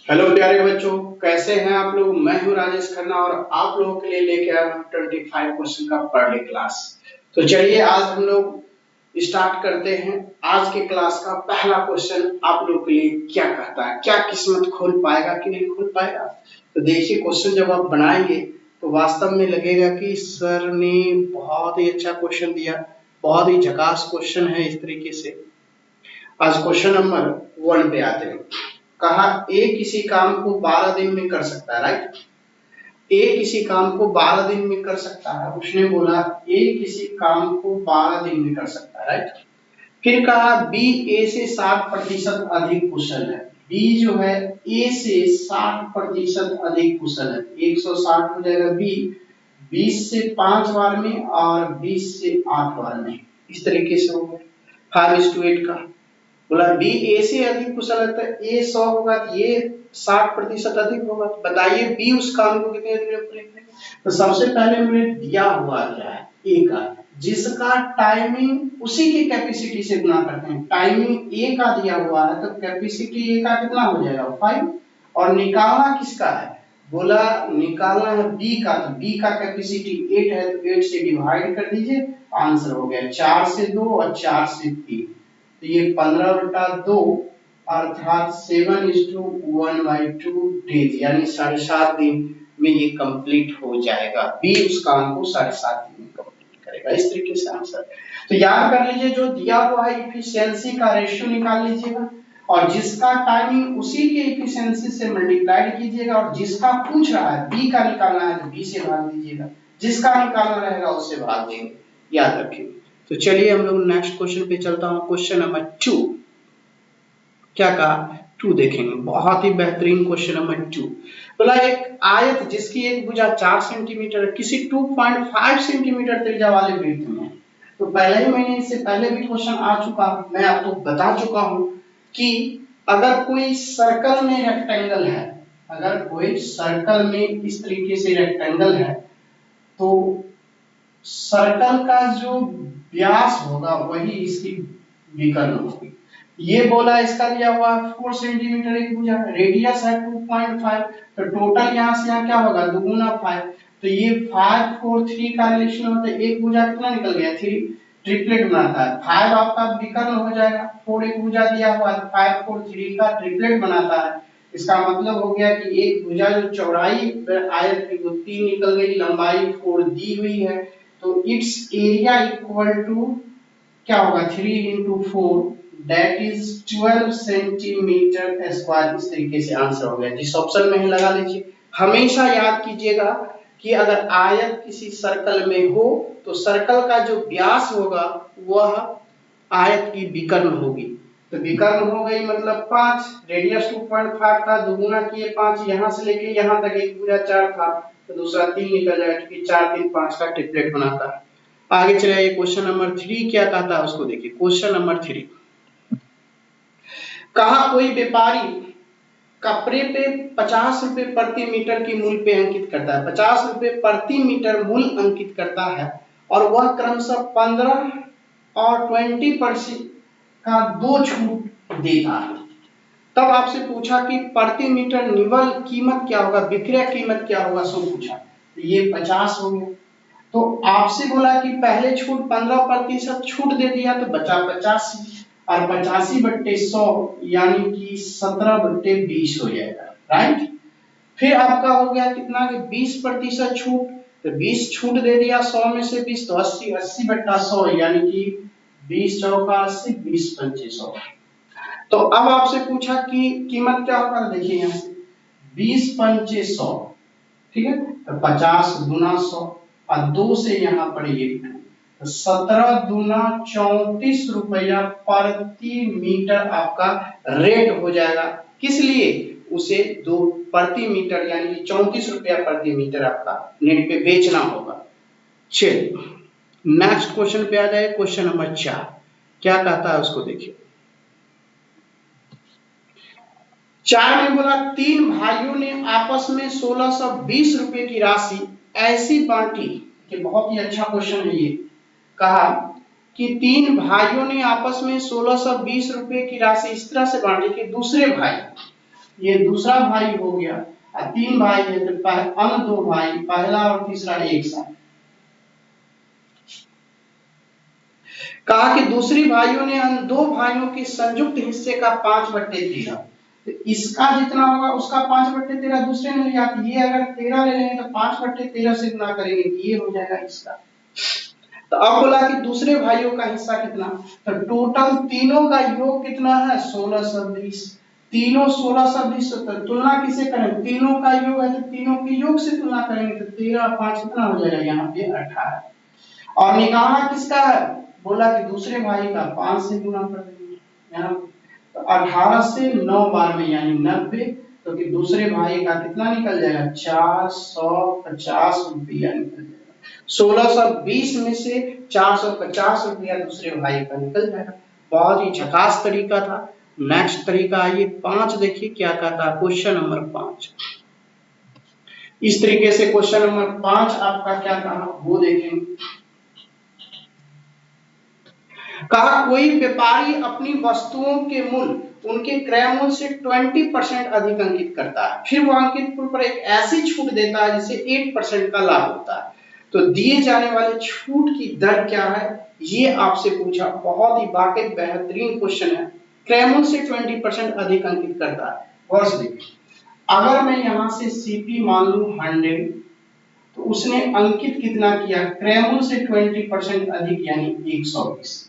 Hello प्यारे बच्चों, कैसे हैं आप लोग। मैं हूं राजेश खन्ना और आप लोगों के लिए लेके आया हूं 25 क्वेश्चन का पर डे क्लास। तो चलिए आज हम लोग स्टार्ट करते हैं। आज के क्लास का पहला क्वेश्चन आप लोगों के लिए क्या कहता है, क्या किस्मत खोल पाएगा कि नहीं खोल पाएगा। तो देखिए, क्वेश्चन जब आप बनाएंगे तो वास्तव में लगेगा कि सर ने बहुत ही अच्छा क्वेश्चन दिया, बहुत ही झकास क्वेश्चन है। इस तरीके से आज क्वेश्चन नंबर 1 पे आते हैं। कहा ए किसी काम को 12 दिन में कर सकता है, राइट। ए किसी काम को 12 दिन में कर सकता है। उसने बोला ए किसी काम को 12 दिन में कर सकता है, राइट। फिर कहा बी ए से 60% अधिक कुशल है। बी जो है ए से 60% अधिक कुशल है। 160 हो जाएगा बी, 20 से 5 बार में और 20 से 8 बार में। इस तरीके से हो गया 5:8 का। बोला बी ए से अधिक कुशल है, तो ए 100 होगा तो ये 60% अधिक होगा। तो बताइए बी उस काम को कितने दिन में पूरा करेगा। तो सबसे पहले मुझे दिया हुआ क्या है, ए का, जिसका टाइमिंग उसी की कैपेसिटी से गुना करते हैं। टाइमिंग ए का दिया हुआ है तो कैपेसिटी ए का कितना हो जाएगा 5। और निकालना किसका है, बोला निकालना है बी का। तो बी का कैपेसिटी 8 है तो 8 से डिवाइड कर दीजिए, आंसर हो गया 4 से 2 और 4 से 3। तो ये 15/2 अर्थात 7:1/2 डेज, यानी 7.5 दिन में ये कंप्लीट हो जाएगा। बी उस काम को 7.5 दिन में कंप्लीट करेगा। इस तरीके से आंसर। तो याद कर लीजिए, जो दिया हुआ है इफिशियंसी का रेशियो निकाल लीजिएगा और जिसका टाइमिंग उसी के इफिशियंसी से मल्टीप्लाई कीजिएगा, और जिसका पूछ रहा है बी का निकालना है तो बी से भाग दीजिएगा, जिसका निकालना रहेगा उससे भाग देंगे। याद रखिए। तो चलिए हम लोग नेक्स्ट क्वेश्चन पे चलता हूं। क्वेश्चन नंबर 2 क्या कहा, 2 देखेंगे। बहुत ही बेहतरीन क्वेश्चन नंबर 2। बोला एक आयत जिसकी एक भुजा 4 सेंटीमीटर किसी 2.5 सेंटीमीटर त्रिज्या वाले वृत्त में है। तो पहले ही मैंने इससे पहले भी क्वेश्चन आ चुका, मैं आपको बता चुका हूं कि अगर कोई सर्कल में रेक्टेंगल है, अगर कोई सर्कल में इस तरीके से रेक्टेंगल है, तो सर्कल का जो व्यास होगा वही इसकी विकर्ण होगी। ये बोला इसका दिया हुआ 4 सेंटीमीटर एक भुजा, रेडियस है 2.5, तो टोटल यहां से यहां क्या होगा, दुगुना 5। तो ये 5 4 3 का रिलेशन होता है। एक भुजा कितना निकल गया 3, ट्रिपलेट बनाता है। 5 आपका विकर्ण हो जाएगा, 4 एक भुजा दिया हुआ है, 5 4 3 का ट्रिपलेट बनाता है। इसका मतलब हो गया कि एक भुजा जो चौड़ाई आयत की वो 3 निकल गई, लंबाई 4 दी हुई है, तो इट्स एरिया इक्वल टू क्या होगा 3 into 4 that is 12 centimetre square. इस तरीके से आंसर हो गया। जिस ऑप्शन में है लगा लीजिए। हमेशा याद कीजिएगा कि अगर आयत किसी सर्कल में हो तो सर्कल का जो व्यास होगा वह आयत की विकर्ण होगी। तो विकर्ण हो गई मतलब 5, रेडियस 2.5 का दुगुना किए 5, यहां से लेके यहां तक एक भुजा 4 था तो दूसरा 3 निकल जाएगा, क्योंकि 4 3 5 का ट्रिपलेट बनाता है। आगे चले आइए। क्वेश्चन नंबर 3 क्या कहता है उसको देखिए। क्वेश्चन नंबर 3 कहा कोई व्यापारी कपड़े पे 50 रुपए प्रति मीटर की मूल्य पे अंकित करता है। 50 रुपए प्रति मीटर मूल्य अंकित करता है और वह क्रमशः 15 और 20% का 2 छूट देता है। तब आपसे पूछा कि प्रति मीटर निवल कीमत क्या होगा, विक्रय कीमत क्या होगा, सो पूछा। तो ये 50 हो गया। तो आपसे बोला कि पहले छूट 15% छूट दे दिया तो बचा 85, और 85/100 यानी कि 17/20 हो जाएगा, राइट। फिर आपका हो गया कितना कि 20% छूट, तो 20 छूट दे दिया 100 में से 20, तो 80, 80/100 यानी कि 20 चौका 80, 20 पंचे 100। तो अब आपसे पूछा कि कीमत क्या होगा, देखिए यहाँ से 20 पंचे 100, ठीक है, तो 50 गुना 100 और 2 से यहाँ पर ये 17 दूना 34 रुपया प्रति मीटर आपका रेट हो जाएगा। किस लिए, उसे 2 प्रति मीटर यानी कि 34 रुपया प्रति मीटर आपका नेट पे बेचना होगा। चलिए नेक्स्ट क्वेश्चन पे आ जाए। क्वेश्चन नंबर 4 क्या कहता है उसको देखिए। 4 में बोला 3 भाइयों ने आपस में 1620 रुपए की राशि ऐसी बांटी कि, बहुत ही अच्छा क्वेश्चन है ये। कहा कि 3 भाइयों ने आपस में 1620 रुपए की राशि इस तरह से बांटी कि दूसरे भाई ये दूसरा भाई हो गया, और 3 भाई है तो अन्य 2 भाई, पहला और तीसरा एक साथ। कहा कि दूसरी भाइयों ने अन्य 2 भाइयों के संयुक्त हिस्से का 5/13, तो इसका जितना होगा उसका 5/13 दूसरे ने लिया, ये अगर 13 ले लेंगे तो 5/13 से गुना करेंगे, ये हो जाएगा इसका। तो अब बोला कि दूसरे भाइयों का हिस्सा कितना, तो टोटल तीनों का योग कितना है 1620, तीनों 1620, तो तुलना किसे करें, तीनों का योग है तो तीनों के योग से तुलना करेंगे, तो 13 और 5 कितना हो जाएगा यहाँ पे 18। और निकालना किसका है, बोला कि दूसरे भाई का 5 से गुना कर देंगे यहाँ, तो 18 से 9 बार में यानी 90, तो कि दूसरे भाई का कितना निकल जाएगा 450 रुपया निकल जाएगा। 1620 में से 450 रुपया दूसरे भाई का निकल जाएगा। बहुत ही झकास तरीका था। नेक्स्ट तरीका आइए 5 देखिए क्या कहता है, क्वेश्चन नंबर 5। इस तरीके से क्वेश्चन नंबर 5 आपका क्या कहा वो देखेंगे। कहा कोई व्यापारी अपनी वस्तुओं के मूल्य उनके क्रय मूल्य से 20% अधिक अंकित करता है, फिर वो अंकित मूल्य पर एक ऐसी छूट देता है जिससे 8% का लाभ होता है, तो दिए जाने वाले छूट की दर क्या है, ये आपसे पूछा। बहुत ही वाकई बेहतरीन क्वेश्चन है। क्रय मूल्य से 20% अधिक अंकित करता है। गौर से देखिए, अगर मैं यहां से सीपी मान लू 100, तो उसने अंकित कितना किया, क्रय मूल्य से 20% अधिक यानी 120।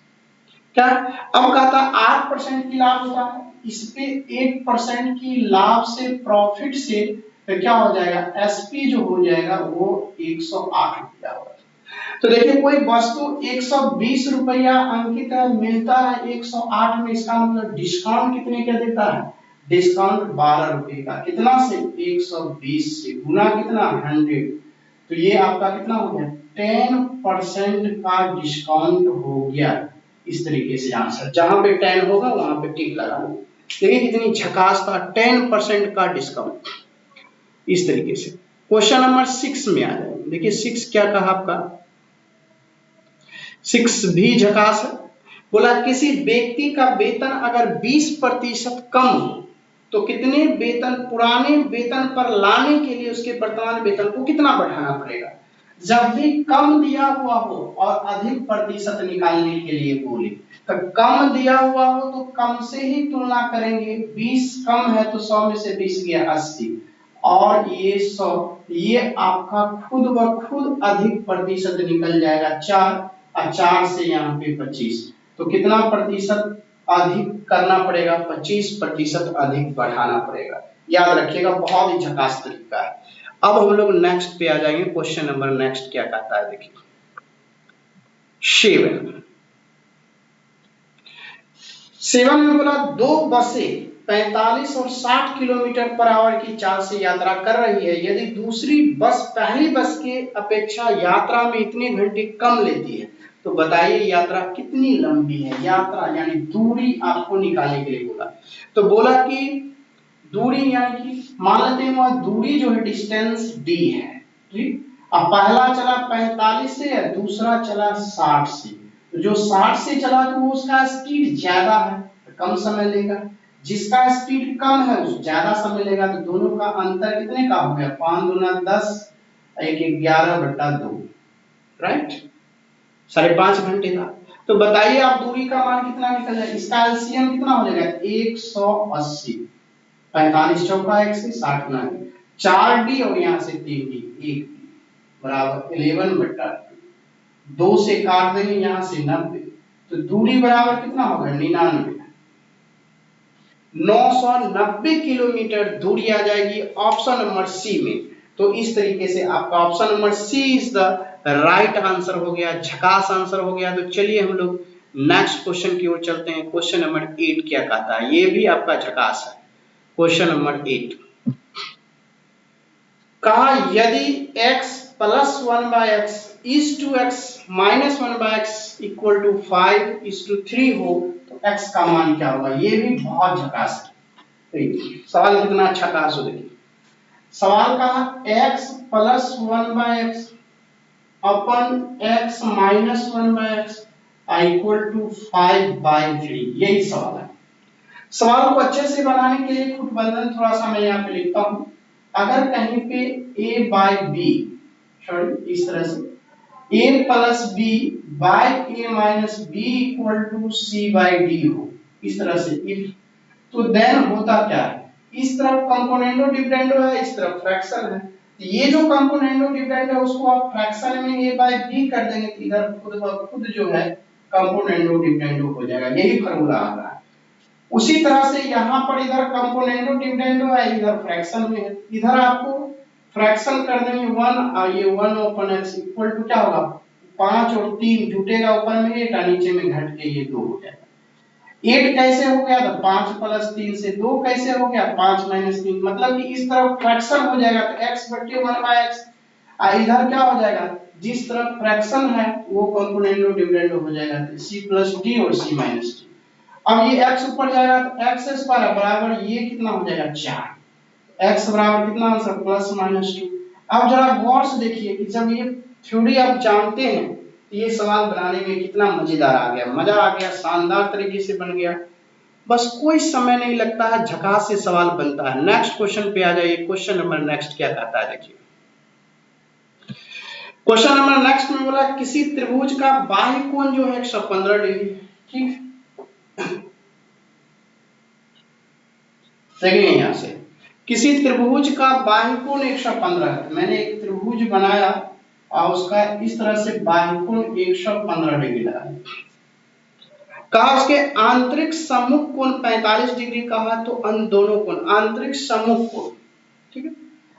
क्या अब कहता 8% की लाभ होता है, इस पे 8% की लाभ से प्रॉफिट से तो क्या हो जाएगा, एसपी जो हो जाएगा वो 108 रुपया होगा। तो देखिए कोई वस्तु 120 रुपया अंकित है, मिलता है 108 में, इसका मतलब डिस्काउंट कितने का देता है, डिस्काउंट 12 रुपए का, कितना से 120 से गुना कितना 100, तो ये आपका कितना हो गया 10% का डिस्काउंट हो गया। इस तरीके से आंसर, जहां पे 10 होगा वहां पे टिक लगा लो। देखिए कितनी झकास था, 10% का डिस्काउंट। इस तरीके से क्वेश्चन नंबर 6 में आ जाए। देखिए 6 क्या कहा आपका, 6 भी झकास है। बोला किसी व्यक्ति का वेतन अगर 20% कम हो तो कितने वेतन पुराने वेतन पर लाने के लिए उसके वर्तमान वेतन को कितना बढ़ाना पड़ेगा। जब भी कम दिया हुआ हो और अधिक प्रतिशत निकालने के लिए बोले, तो कम दिया हुआ हो तो कम से ही तुलना करेंगे, 20 कम है तो 100 में से 20 गया 80, और ये 100, ये आपका खुद ब खुद अधिक प्रतिशत निकल जाएगा 4, और 4 से यहाँ पे 25, तो कितना प्रतिशत अधिक करना पड़ेगा, 25% अधिक बढ़ाना पड़ेगा। याद रखिएगा, बहुत ही झकास तरीका है। अब हम लोग नेक्स्ट पे आ जाएंगे। क्वेश्चन नंबर नेक्स्ट क्या कहता है, देखिए 7 में बोला 2 बसें 45 और 60 किलोमीटर पर आवर की चाल से यात्रा कर रही है, यदि दूसरी बस पहली बस के अपेक्षा यात्रा में इतने घंटे कम लेती है तो बताइए यात्रा कितनी लंबी है। यात्रा यानी दूरी आपको निकालने के लिए बोला। तो बोला कि दूरी यानी कि मान लेते हैं वह दूरी जो है डिस्टेंस d है, ठीक। अब पहला चला 45 से और दूसरा चला 60 से, तो जो 60 से चला तो वो उसका स्पीड ज्यादा है तो कम समय लेगा, जिसका स्पीड कम है उस ज्यादा समय लेगा, तो दोनों का अंतर कितने का हो गया 5 दूना 10, 1 11/2, राइट, 5.5 घंटे का। तो बताइए आप दूरी का मान कितना निकल जाए, इसका एलसीएम कितना हो जाएगा 180, 45 चौका 1 से 60 गुना 4d और यहाँ से 3d 1 बराबर 11/2, 2 से काट देंगे यहाँ से 90, तो दूरी बराबर कितना होगा 99, 990 किलोमीटर दूरी आ जाएगी ऑप्शन नंबर सी में। तो इस तरीके से आपका option number C is the right answer हो गया, झकास आंसर हो गया। तो चलिए हम लोग नेक्स्ट क्वेश्चन की ओर चलते हैं। क्वेश्चन नंबर 8 क्या कहता है, ये भी आपका झकास है। क्वेश्चन नंबर 8 कहा यदि x plus 1/x is to x minus 1/x equal to 5:3 हो तो x का मान क्या होगा। ये भी बहुत झकास है, सवाल कितना अच्छा खास हो। देखिए सवाल कहा x plus 1/x upon x minus 1/x equal to 5/3, यही सवाल है। सवाल को अच्छे से बनाने के लिए खुद बंधन थोड़ा सा मैं यहाँ पे लिखता हूँ। अगर कहीं पे a बाई बी, सॉरी इस तरह से a plus B by a minus B equal to C by D हो, इस तरह से इफ, तो देन होता क्या है, इस तरफ कंपोनेंडो डिविडेंडो है, इस तरफ फ्रैक्शन है, ये जो कंपोनेंडो डिविडेंड है उसको आप फ्रैक्शन में a बाई b कर देंगे तो इधर खुद ब खुद जो है कंपोनेंडो डिविडेंडो हो जाएगा, यही फार्मूला आ रहा है। उसी तरह से यहाँ पर इधर कंपोनेंडो डिविडेंडो है, इधर फ्रैक्शन में है, इधर आपको फ्रैक्शन कर देंगे 1 और ये 1 ओपन x इक्वल टू क्या होगा, 5 और 3 जुटेगा ऊपर में 8 और नीचे में घट के ये 2 हो जाएगा। 8 कैसे हो गया, तो 5 प्लस 3 से 2 कैसे हो गया, 5 माइनस 3, मतलब कि इस तरफ फ्रैक्शन हो जाएगा तो x बटे 1 बाय x, और इधर क्या हो जाएगा, जिस तरफ फ्रैक्शन है वो कंपोनेंडो डिविडेंडो हो जाएगा, तो c प्लस d और c माइनस d। अब ये x ऊपर जाएगा तो x स्क्वायर बराबर ये कितना हो जाएगा 4, x बराबर कितना आंसर प्लस माइनस 2। अब जरा गौर से देखिए कि जब ये थ्योरी आप जानते हैं तो ये सवाल बनाने में कितना मजेदार आ गया, मजा आ गया, शानदार तरीके से बन गया, बस कोई समय नहीं लगता है, झकास से सवाल बनता है। नेक्स्ट क्वेश्चन पे आ जाइए। क्वेश्चन नंबर नेक्स्ट क्या कहता है, देखिए क्वेश्चन नंबर नेक्स्ट में बोला किसी त्रिभुज का बाह्य कोण जो है 115 डिग्री, ठीक, देखिए यहाँ से किसी त्रिभुज का बाह्य कोण 115 है, मैंने एक त्रिभुज बनाया और उसका इस तरह से बाह्य कोण 115 डिग्री लगाया, कहा उसके आंतरिक सम्मुख कोण 45 डिग्री कहा, तो अन दोनों कोण आंतरिक सम्मुख कोण, ठीक है,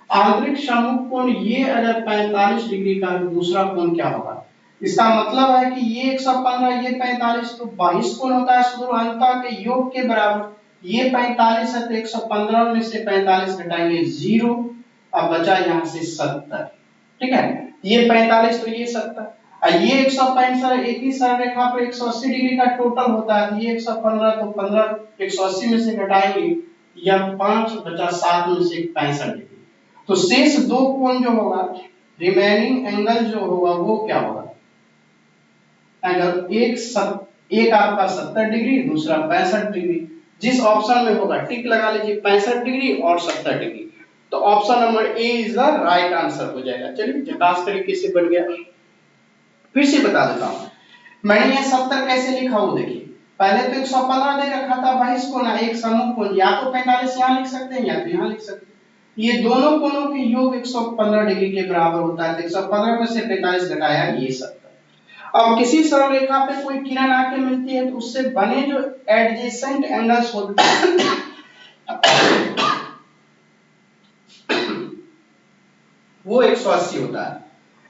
आंतरिक सम्मुख कोण ये अगर 45 डिग्री का है, दूसरा कोण क्या होगा, इसका मतलब है कि ये 115 ये 45 तो 22 कोण होता है सुदूर अंतः के योग के बराबर, ये 45 है तो 115 में से 45 घटाएंगे 0, अब बचा यहाँ से 70, ठीक है, ये 45 तो ये 70 और ये 165 एक ही सरल रेखा पर 180 डिग्री का टोटल होता है, ये 115 तो 15 180 में से घटाएंगे या 5 बचा 7 में से 65 डिग्री, तो शेष दो कोण जो होगा रिमेनिंग एंगल जो होगा वो क्या होगा, एंगल एक आपका 70 डिग्री दूसरा 65 डिग्री, जिस ऑप्शन में होगा टिक लगा लीजिए 65 डिग्री और 70 डिग्री, तो option number A is the right answer हो जाएगा। चलिए झकास तरीके से बन गया, फिर से बता देता हूं मैंने ये 70 कैसे लिखा वो देखिए, पहले तो 115 दे रखा था 22 कोण, एक सम्मुख कोण, या तो 45 यहां लिख सकते हैं या तो यहां लिख सकते हैं, ये दोनों कोणों के योग 115 डिग्री के बराबर होता है, तो 115 में से 45 घटाया ये 70। अब किसी सरल रेखा पे कोई किरण आके मिलती है तो उससे बने जो एडजेसेंट एंगल्स होते हैं वो 180 होता है,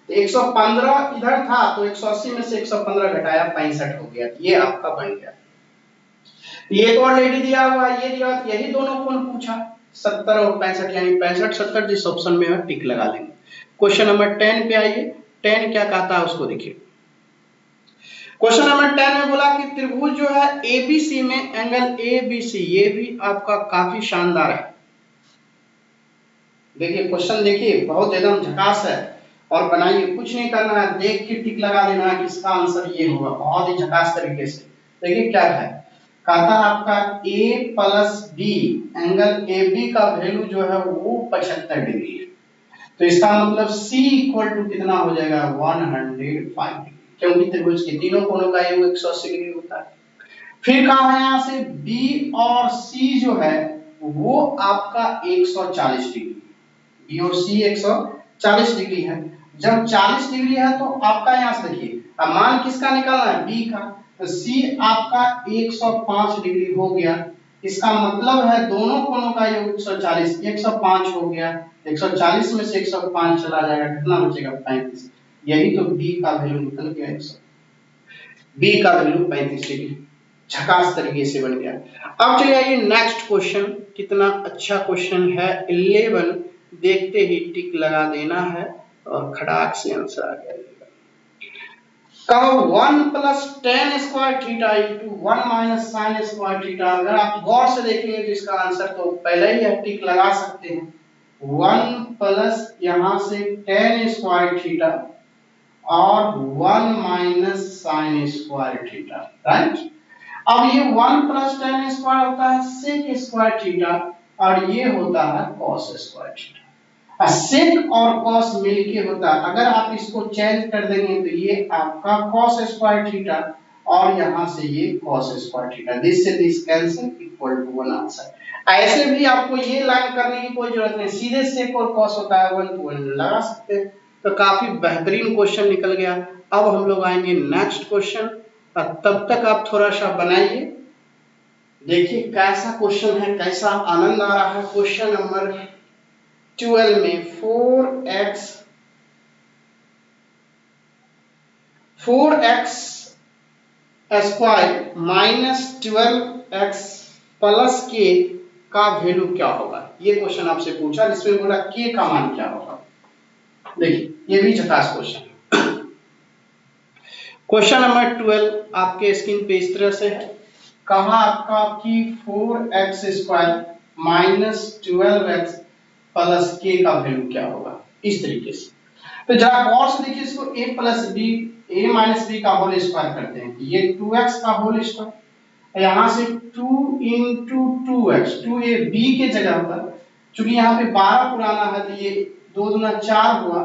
तो 115 इधर था तो 180 में से 115 घटाया 65 हो गया, ये आपका बन गया। ये तो ऑलरेडी दिया हुआ, ये दिया, यही दोनों कोण पूछा 70 और 65, यानी 65 70 जिस ऑप्शन में है टिक लगा लेंगे। क्वेश्चन नंबर 10 पे आइए, 10 क्या कहता है उसको देखिए। क्वेश्चन नंबर 10 में बोला कि त्रिभुज जो है एबीसी में एंगल एबीसी, ये भी आपका काफी शानदार है, देखिए क्वेश्चन देखिए बहुत एकदम झकास है, और बनाइए कुछ नहीं करना है, देख के टिक लगा देना है कि इसका आंसर ये होगा, बहुत ही झकास तरीके से। देखिए क्या है, कहता है आपका a plus B angle AB का वैल्यू जो है वो 75 डिग्री है, तो इसका मतलब C इक्वल टू कितना हो जाएगा 105 डिग्री, क्योंकि त्रिभुज के तीनों कोणों का योग 180 डिग्री होता है। फिर कहा है यहाँ से B और C जो है वो आपका 140 डिग्री, B और C 140 डिग्री है, जब 40 डिग्री है तो आपका यहाँ से देखिए अब मान किसका निकालना है B का, तो C आपका 105 डिग्री हो गया, इसका मतलब है दोनों कोणों का योग 140, 105 हो गया, 140 में से 105 चला जाएगा, कितना बचेगा 35, यही तो B का वैल्यू निकल गया, B का वैल्यू 35 डिग्री, झकास तरीके से बन गया। अब चलिए आइए नेक्स्ट क्वेश्चन, कितना अच्छा क्वेश्चन है 11, देखते ही टिक लगा देना है और खड़ाक से आंसर आ जाएगा। कहो 1 plus tan square theta into 1 minus sin square theta, अगर आप गौर से देखेंगे तो इसका आंसर तो पहले ही आप टिक लगा सकते हैं, 1 प्लस यहां से tan स्क्वायर थीटा और 1 minus sin square theta, right. अब ये 1 प्लस टेन स्क्वायर होता है सेक स्क्वायर थीटा और ये होता है कॉस स्क्वायर थीटा। सेक और कॉस मिलके होता है, अगर आप इसको चेंज कर देंगे तो ये आपका कॉस स्क्वायर थीटा और यहां से ये कॉस स्क्वायर थीटा, दिस से this cancel equal to 1 answer. ऐसे भी आपको ये लाइन करने की कोई जरूरत नहीं, सीधे सेक और कॉस होता है 1 to 1 लगा सकते हैं। तो काफी बेहतरीन क्वेश्चन निकल गया। अब हम लोग आएंगे नेक्स्ट क्वेश्चन, तब तक आप थोड़ा सा बनाइए, देखिए कैसा क्वेश्चन है, कैसा आनंद आ रहा है। क्वेश्चन नंबर 12 में 4x square minus 12x plus के का वैल्यू क्या होगा, ये क्वेश्चन आपसे पूछा, जिसमें बोला के का मान क्या होगा। देखिए ये भी झकास क्वेश्चन है। क्वेश्चन नंबर 12 आपके स्क्रीन पे इस तरह से है, कहा आपका कि 4x square minus 12x plus के का वैल्यू क्या होगा, इस तरीके से। तो जरा गौर से देखिए इसको a plus B a minus B का होल स्क्वायर करते हैं, ये 2x का होल स्क्वायर, यहां से 2 इंटू 2x, 2ab के जगह पर, चूंकि यहाँ पे 12 पुराना है तो ये 2 दूना 4 हुआ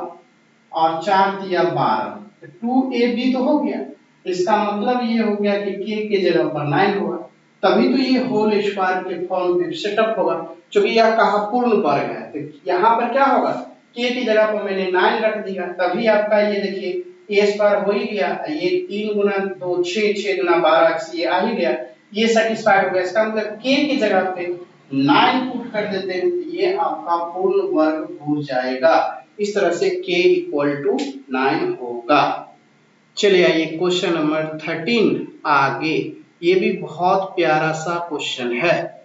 और 4 दिया 12, तो 2ab तो हो गया, इसका मतलब ये हो गया कि k के जगह पर 9 होगा, तभी तो ये होल स्क्वायर के फॉर्म में सेटअप होगा। चूंकि यह कहा पूर्ण वर्ग है तो यहाँ पर क्या होगा, k की जगह पर मैंने 9 रख दिया, तभी आपका ये देखिए a स्क्वायर हो ही गया, ये 3 गुना 2 6, 6 गुना 12x ये आ ही गया, ये सेटिस्फाइड हो गया। इसका मतलब k की जगह पे 9 पुट कर देते हैं तो ये आपका पूर्ण वर्ग हो जाएगा। इस तरह से k इक्वल टू 9 होगा। चलिए आइए क्वेश्चन नंबर 13 आगे, ये भी बहुत प्यारा सा क्वेश्चन है।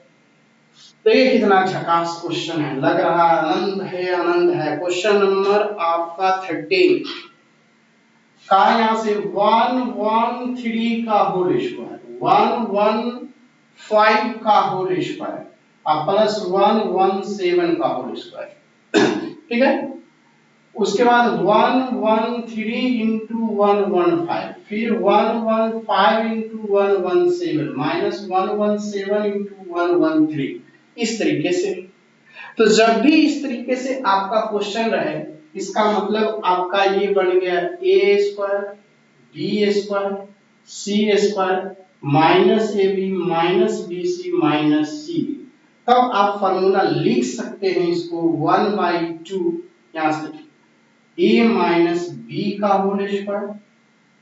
देखिए कितना झकास क्वेश्चन है, लग रहा आनंद है, आनंद है। क्वेश्चन नंबर आपका 13 का यहां से 113 का होल स्क्वायर, 115 का होल स्क्वायर और प्लस 117 का होल स्क्वायर, ठीक है। उसके बाद 113 इंटू 115, फिर 115 इंटू 117 माइनस 117 इंटू 113, इस तरीके से। तो जब भी इस तरीके से आपका क्वेश्चन रहे, इसका मतलब आपका ये बन गया A square B square C square minus A B minus B C minus C, तब आप फॉर्मूला लिख सकते हैं इसको 1/2, यहां से a माइनस बी का होल स्क्वायर,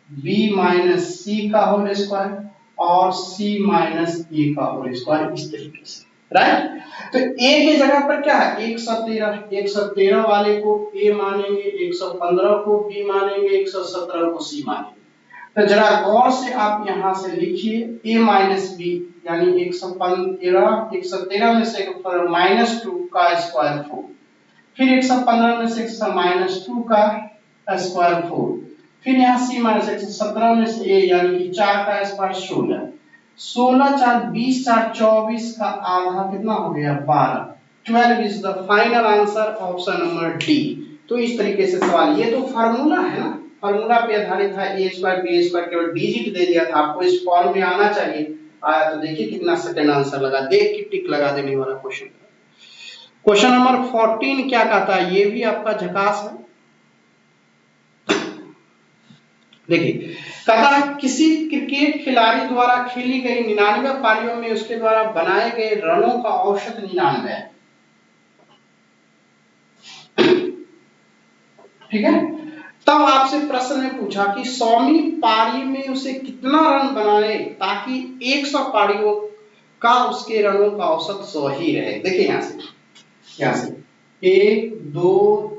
b माइनस सी का होल स्क्वायर और c माइनस a का होल स्क्वायर, इस तरीके से, राइट। तो a की जगह पर क्या है 113, 113 वाले को a मानेंगे, 115 को b मानेंगे, 117 को c मानेंगे। तो जरा गौर से आप यहां से लिखिए a माइनस b यानी 113 में से माइनस 2 का स्क्वायर 4, फिर 115 में से माइनस 2 का स्क्वायर 4, फिर यहाँ c माइनस 117 में से a यानी कि 4 का स्क्वायर 16, 16 4 20 4 24 का आधा कितना हो गया 12, 12 is the final answer, option number D. तो इस तरीके से सवाल, ये तो फार्मूला है ना, फार्मूला पे आधारित था, a स्क्वायर b स्क्वायर केवल डिजिट दे दिया था, आपको इस फॉर्म में आना चाहिए, आया। तो देखिए कितना सेकंड आंसर लगा, देख के टिक लगा देने वाला क्वेश्चन। क्वेश्चन नंबर 14 क्या कहता है, ये भी आपका झकास है। देखिए कहता है किसी क्रिकेट खिलाड़ी द्वारा खेली गई 99 पारियों में उसके द्वारा बनाए गए रनों का औसत 99 है, ठीक है। तब आपसे प्रश्न में पूछा कि 100वीं पारी में उसे कितना रन बनाए ताकि 100 पारियों का उसके रनों का औसत 100 ही रहे। देखिए यहाँ से 1 2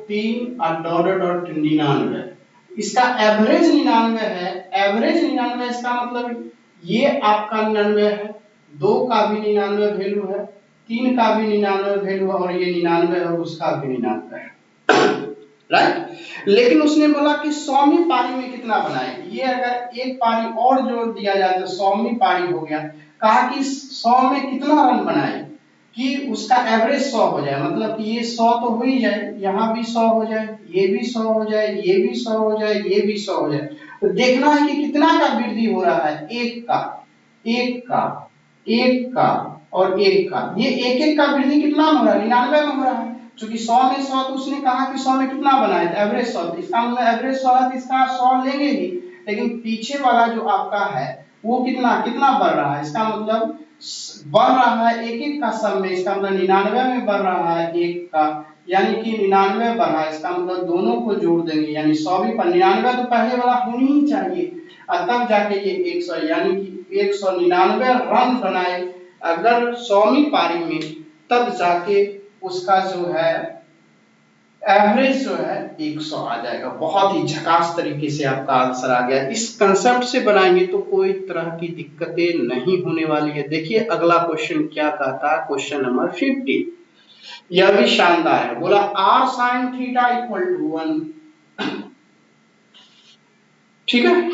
3 और डॉट 99, इसका एवरेज 99 है, एवरेज 99, इसका मतलब ये आपका 99 है, 2 का भी 99 वैल्यू है, 3 का भी 99 वैल्यू है और ये 99 है, उसका भी 99 है, राइट। लेकिन उसने बोला कि 100वीं पारी में कितना बनाएगी, ये अगर एक पारी और जोड़ दिया जाए तो 100वीं पारी हो गया। कहा कि 100 में कितना रन बनाए कि उसका एवरेज 100 हो जाए, मतलब कि ये 100 तो हो ही जाए, यहाँ भी 100 हो जाए, ये भी 100 हो जाए, ये भी 100 हो जाए, ये भी 100 हो जाए। तो देखना है कि कितना का वृद्धि हो रहा है, एक का, एक का, एक का और एक का, ये एक एक का वृद्धि कितना हो रहा है, 99 में हो रहा है। क्योंकि 100 में 100, तो उसने कहा कि 100 में कितना बना है, एवरेज 100, इसका मतलब एवरेज 100 है, इसका 100 लेंगे ही, लेकिन पीछे वाला जो आपका है वो कितना कितना बढ़ रहा है, इसका मतलब बढ़ रहा है एक एक का सब में, इसका मतलब 99 में बढ़ रहा है एक का, यानी कि 99 बढ़ा, इसका मतलब दोनों को जोड़ देंगे, यानी 100 भी पर 99 तो पहले वाला होनी ही चाहिए, और तब जाके ये 100, यानी कि 199 रन बनाए अगर 100वीं पारी में, तब जाके उसका जो है एवरेज जो है 100 आ जाएगा। बहुत ही झकास तरीके से आपका आंसर आ गया। इस कंसेप्ट से बनाएंगे तो कोई तरह की दिक्कतें नहीं होने वाली है। देखिए अगला क्वेश्चन क्या कहता है, क्वेश्चन नंबर 50, यह भी शानदार है। बोला r sin theta equal to 1, ठीक है,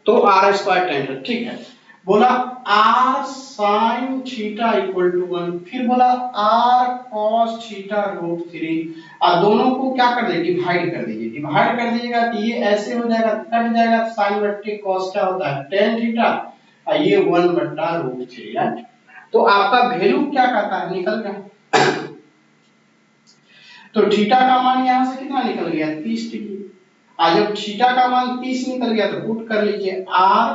तो r स्क्वायर टेन, ठीक है। बोला r sin theta equal to 1, फिर बोला r cos थीटा रूट 3, और दोनों को क्या कर दीजिए, डिवाइड कर दीजिए, डिवाइड कर दीजिएगा तो ये ऐसे हो जाएगा, कट जाएगा, sin बट्टे cos क्या होता है tan थीटा, और ये 1 बट्टा रूट 3 है। तो आपका वैल्यू क्या कहता है, निकल गया। तो थीटा का मान यहां से कितना निकल गया, 30 डिग्री। आज जब थीटा का मान 30 निकल गया तो पुट कर लीजिए r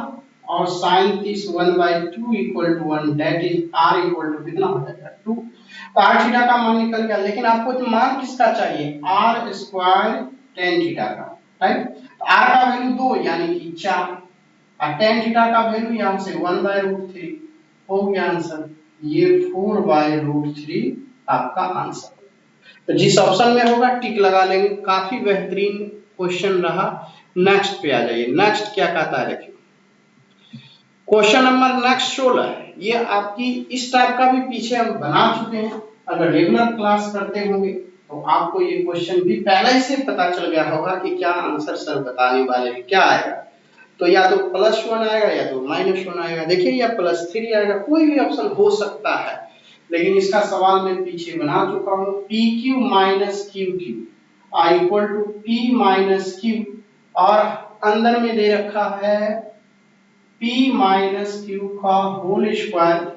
और sin 30 1/2 equal to 1, that is r equal to कितना हो जाएगा 2। तो r थीटा का मान निकल गया, लेकिन आपको तो मान किसका चाहिए, r स्क्वायर tan थीटा का, राइट। तो r का वैल्यू 2 यानी कि 4, और tan थीटा का वैल्यू यहां से 1/√3 हो गया आंसर, ये 4/√3 आपका आंसर। तो जिस ऑप्शन में होगा टिक लगा लेंगे। काफी बेहतरीन क्वेश्चन रहा। नेक्स्ट पे आ जाइए, नेक्स्ट क्या कहता है, देखिए क्वेश्चन नंबर नेक्स्ट 16 है। ये आपकी इस टाइप का भी पीछे हम बना चुके हैं, अगर रेगुलर क्लास करते होंगे तो आपको ये क्वेश्चन भी पहले ही से पता चल गया होगा कि क्या आंसर सर बताने वाले हैं, क्या आएगा। तो या तो +1 आएगा या तो -1 आएगा, देखिए या +3 आएगा, कोई भी ऑप्शन हो सकता है, लेकिन इसका सवाल मैं पीछे बना चुका हूं। PQ minus QQ equal to P minus Q, और अंदर में दे रखा है P माइनस Q का होल स्क्वायर,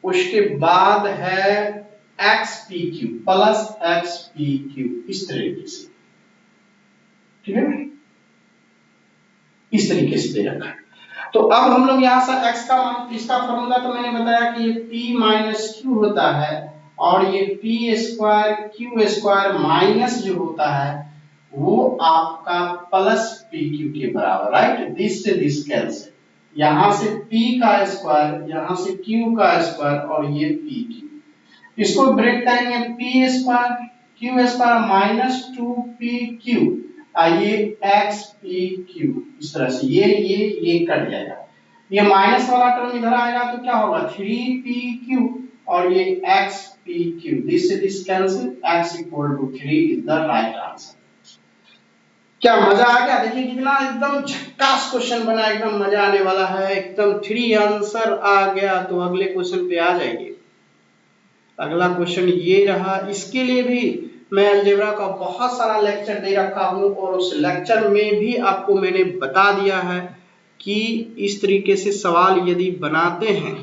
उसके बाद है XPQ प्लस XPQ, इस तरीके से, ठीक है, इस तरीके से दे रखा है। तो अब हम लोग यहाँ से x का मान, इसका फॉर्मूला तो मैंने बताया कि ये p माइनस q होता है, और ये p square q square minus जो होता है वो आपका प्लस pq के बराबर, राइट। दिस से दिस कैंसिल, यहाँ से p का स्क्वायर, यहाँ से q का स्क्वायर, और ये pq, इसको ब्रेक करेंगे, p square q square minus 2pq, ये XPQ, इस तरह से ये कट जाएगा, ये माइनस वाला टर्म इधर आएगा तो क्या होगा 3pq, और ये XPQ, दिस से this cancel, x equal to 3 is the right answer. क्या मजा आ गया, देखिए कितना एकदम झक्कास क्वेश्चन बना, एकदम मजा आने वाला है, एकदम 3 आंसर आ गया। तो अगले क्वेश्चन पे आ जाइए। अगला क्वेश्चन ये रहा, इसके लिए भी मैं अलजेब्रा का बहुत सारा लेक्चर दे रखा हूं, और उस लेक्चर में भी आपको मैंने बता दिया है कि इस तरीके से सवाल यदि बनाते हैं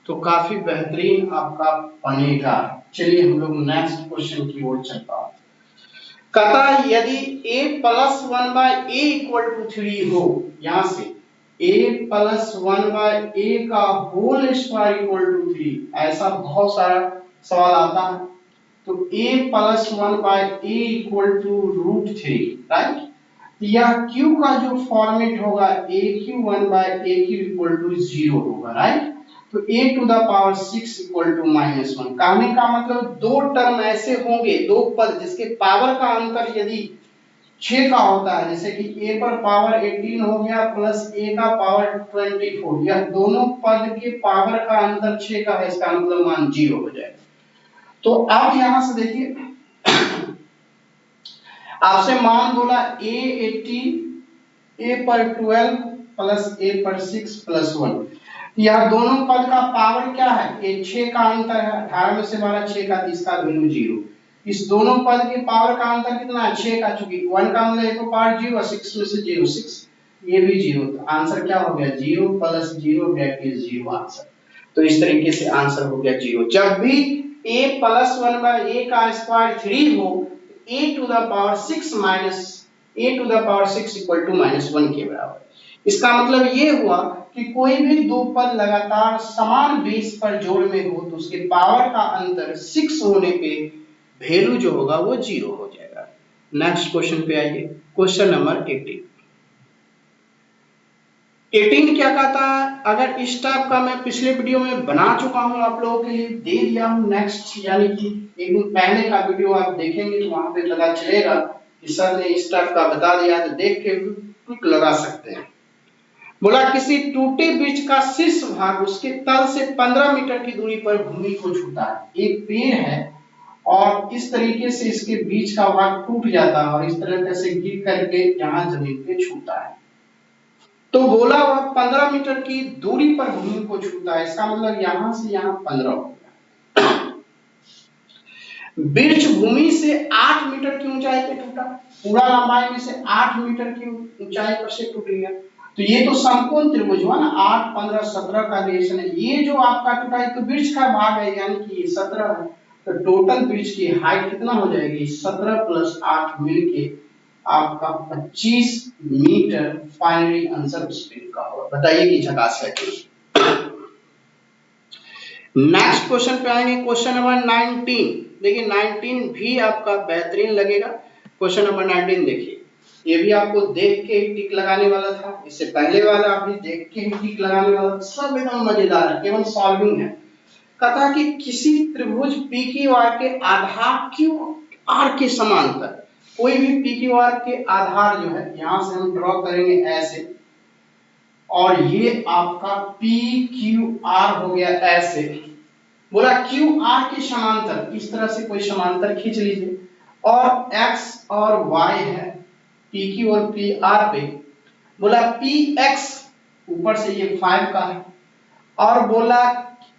तो काफी बेहतरीन आपका बनेगा। चलिए हम लोग नेक्स्ट क्वेश्चन की ओर चलता हूं। कहता है यदि a plus 1/a equal to 3 हो, यहां से a प्लस 1/a का होल स्क्वायर इक्वल टू 3, ऐसा बहुत सारा सवाल आता है। तो a plus 1/a equal to √3, right. यह q का जो फॉर्मेट होगा aq 1/aq इक्वल टू 0 होगा, राइट। तो a to the power 6 equal to -1, कहने का मतलब दो टर्म ऐसे होंगे, दो पद जिसके पावर का अंतर यदि 6 का होता है, जैसे कि a पर पावर 18 हो गया प्लस a का पावर 24, यह दोनों पद के पावर का अंतर 6 का है, इसका मतलब मान 0 हो जाएगा। तो अब यहां से देखिए आपसे मान बोला a 18, a पर 12 प्लस a पर 6 प्लस 1, यह दोनों पद का पावर क्या है, ये 6 का अंतर है, 18 में से 12 6 का, 30 का वैल्यू 0। इस दोनों पद के पावर का अंतर कितना है, 6 का, चूंकि 1 का मतलब 1 पावर 0, 6 में से 0 6, ये भी जीरो, तो आंसर क्या हो गया, zero plus zero bracket is zero answer. तो इस तरीके से आंसर हो गया जीरो। जब भी a plus one by a का स्क्वायर 3 हो, a to the power 6 minus a to the power 6 equal to -1 के बराबर। इसका मतलब ये हुआ कि कोई भी दो पद लगातार समान बेस पर जोड़ में हो तो उसके पावर का अंतर 6 होने पे वैल्यू जो होगा वो जीरो हो जाएगा। नेक्स्ट क्वेश्चन पे आइए, क्वेश्चन नंबर 18। 18 क्या कहता है, अगर इस टाइप का मैं पिछले वीडियो में बना चुका हूं, आप लोगों के लिए दे दिया हूं नेक्स्ट, यानी कि एक दिन पहले का वीडियो आप देखेंगे तो वहां पे पता चलेगा कि सर ने इस टाइप का बता दिया, तो देख के क्लिक लगा सकते हैं। बोला किसी टूटे वृक्ष का शीर्ष भाग उसके तल से 15 मीटर की दूरी पर भूमि को छूता है। एक पेड़ है और इस तरीके से इसके बीच का भाग टूट जाता है और इस तरह से गिर करके यहाँ जमीन पे छूता है। तो बोला वह 15 मीटर की दूरी पर भूमि को छूता है, इसका मतलब यहां से यहां 15 हो गया। वृक्ष भूमि से 8 मीटर की ऊंचाई पे टूटा, पूरा लंबाई में से 8 मीटर की ऊंचाई पर से टूट गया। तो ये तो समकोण त्रिभुज हुआ ना, 8 15 17 का रिलेशन है। ये जो आपका टूटा है तो वृक्ष का भाग है, यानी कि ये 17 है। तो टोटल वृक्ष की हाइट कितना हो जाएगी, 17 प्लस 8 मिलके आपका 25 मीटर फाइनली आंसर उस पे लिखा होगा। बताइए कि झकास है कि। नेक्स्ट क्वेश्चन पे आएंगे, क्वेश्चन नंबर 19। देखिए 19 भी आपका बेहतरीन लगेगा। क्वेश्चन नंबर 19 देखिए, ये भी आपको देख के ही टिक लगाने वाला था, इससे पहले वाला आप भी देख के ही टिक लगाने वाला था, सब एकदम मजेदार है, केवल सॉल्विंग है। कहता कि किसी त्रिभुज PQR के आधार QR के समांतर, कोई भी PQR के आधार जो है यहां से हम ड्रॉ करेंगे ऐसे, और ये आपका PQR हो गया ऐसे। बोला QR के समांतर, इस तरह से कोई समांतर खींच लीजिए, और X और Y है PQ और PR पे। बोला PX ऊपर से ये 5 का है, और बोला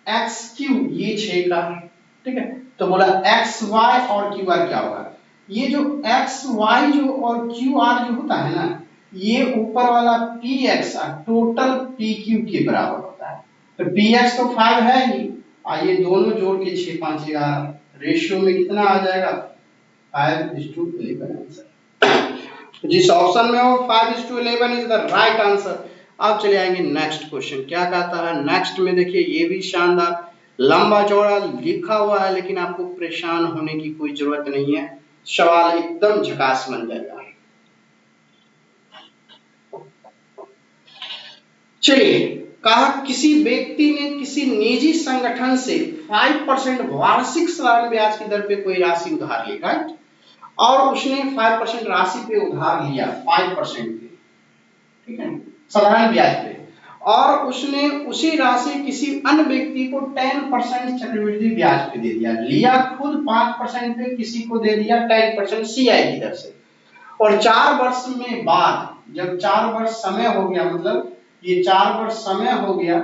XQ ये 6 का है, ठीक है। तो बोला XY और QR क्या होगा, ये जो XY जो और QR जो होता है ना, ये ऊपर वाला PX टोटल PQ के बराबर होता है। तो PX तो 5 है ही, ये दोनों जोड़ के 6 5 11 रेशियो में कितना आ जाएगा, 5:11 आंसर। जिस ऑप्शन में हो 5:11 इज द राइट आंसर। अब चले आएंगे नेक्स्ट क्वेश्चन, क्या कहता है नेक्स्ट में। देखिए ये भी शानदार लंबा चौड़ा लिखा हुआ है, लेकिन आपको परेशान होने की कोई जरूरत नहीं है, सवाल एकदम झकास बन जाएगा। चलिए, कहा किसी व्यक्ति ने किसी निजी संगठन से 5% वार्षिक साधारण ब्याज की दर पे कोई राशि उधार ली, राइट, और उसने 5% राशि पे उधार लिया 5% पे, ठीक है, साधारण ब्याज पे, और उसने उसी राशि किसी अन्य व्यक्ति को 10% चक्रवृद्धि ब्याज पे दे दिया। लिया खुद 5% पे, किसी को दे दिया 10% CI की दर से, और 4 वर्ष में बाद, जब 4 वर्ष समय हो गया, मतलब ये 4 वर्ष समय हो गया,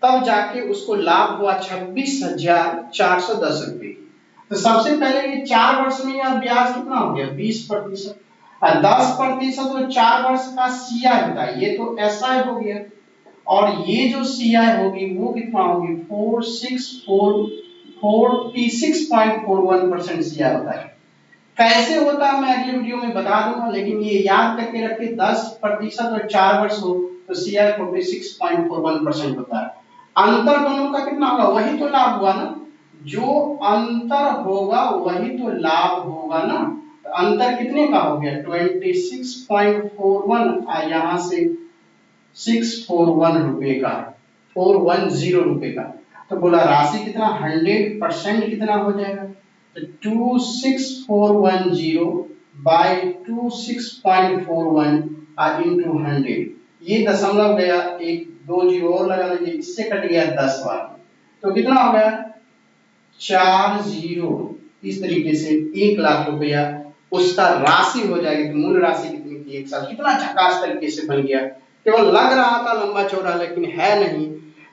तब जाके उसको लाभ हुआ 26,410 रुपए की। तो सबसे पहले ये 4 वर्ष में यह ब्याज कितना हो गया, 20%, और 10% तो 4 वर्ष का CI होता है, ये तो SI हो गया, और ये जो CI होगी वो कितना होगी, 46.41% CI होता है। कैसे होता है मैं अगले वीडियो में बता दूंगा, लेकिन ये याद करके रखिए 10% और 4 वर्ष हो तो CI 46.41% होता है। अंतर दोनों का कितना होगा, वही तो लाभ हुआ ना, जो अंतर होगा वही तो लाभ होगा ना। तो अंतर कितने का हो गया, 26.41, यहाँ से 641 रुपए का, 410 रुपए का। तो बोला राशि कितना, 100% कितना हो जाएगा, तो 26410 बाय 26.41 into 100, ये दशमलव गया, एक 2 जीरो और लगा लीजिए, इससे कट गया 10 बार, तो कितना हो गया 40। इस तरीके से 1 लाख रुपया उसका राशि हो जाएगी। तो मूल राशि कितनी थी, एक साल, कितना झकास तरीके से बन गया। केवल लग रहा था लंबा चौड़ा, लेकिन है नहीं।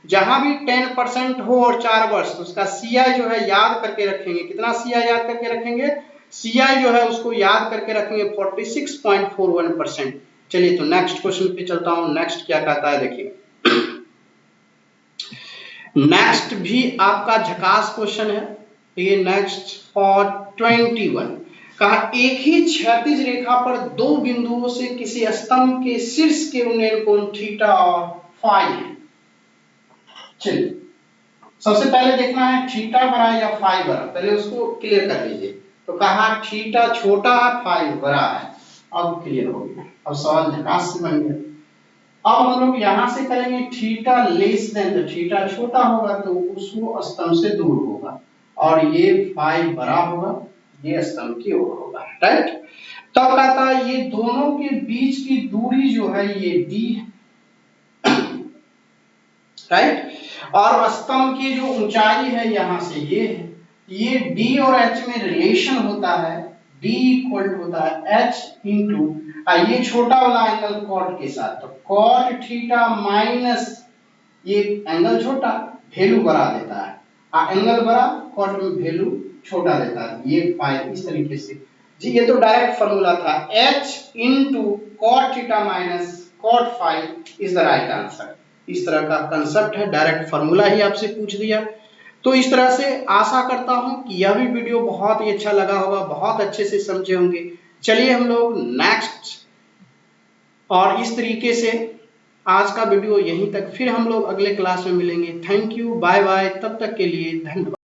जहां भी 10% हो और 4 वर्ष, तो उसका CI जो है याद करके रखेंगे, कितना CI याद करके रखेंगे, CI जो है उसको याद करके रखेंगे 46.41%। चलिए तो नेक्स्ट क्वेश्चन पे चलता हूं। नेक्स्ट क्या कहता है देखिए, नेक्स्ट भी आपका झकास क्वेश्चन है। ये नेक्स्ट फॉर 21 कहा, एक ही क्षैतिज रेखा पर दो बिंदुओं से किसी स्तंभ के शीर्ष के उन्नयन कोण थीटा और फाई है। चलिए सबसे पहले देखना है थीटा बड़ा या फाई बड़ा, पहले उसको क्लियर कर लीजिए। तो कहा थीटा छोटा है फाई बड़ा है, अब क्लियर हो गया, अब सवाल झकास से बन गया। अब हम लोग यहां से करेंगे थीटा लेस देन, तो थीटा छोटा होगा तो उसको स्तंभ से दूर होगा, और ये फाई बड़ा होगा, ये स्तंभ की ओर होगा, राइट। तब कहता है ये दोनों के बीच की दूरी जो है ये d है, राइट। और स्तंभ की जो ऊंचाई है यहां से ये है, ये d और h में रिलेशन होता है, d इक्वल होता है h इंटू ये छोटा वाला एंगल कॉट के साथ, तो कॉट थीटा माइनस ये एंगल छोटा वैल्यू बड़ा देता है, एंगल बड़ा कॉट में वैल्यू छोटा देता है, ये फाई इस तरीके से। जी ये तो डायरेक्ट फार्मूला था, h into cot theta minus cot phi is the right answer. इस तरह का कंसेप्ट है, डायरेक्ट फार्मूला ही आपसे पूछ दिया। तो इस तरह से आशा करता हूं कि यह भी वीडियो बहुत ही अच्छा लगा होगा, बहुत अच्छे से समझे होंगे। चलिए हम लोग नेक्स्ट और इस तरीके से आज का वीडियो यहीं तक, फिर हम लोग अगले क्लास में मिलेंगे। थैंक यू, बाय बाय, तब तक के लिए धन्यवाद।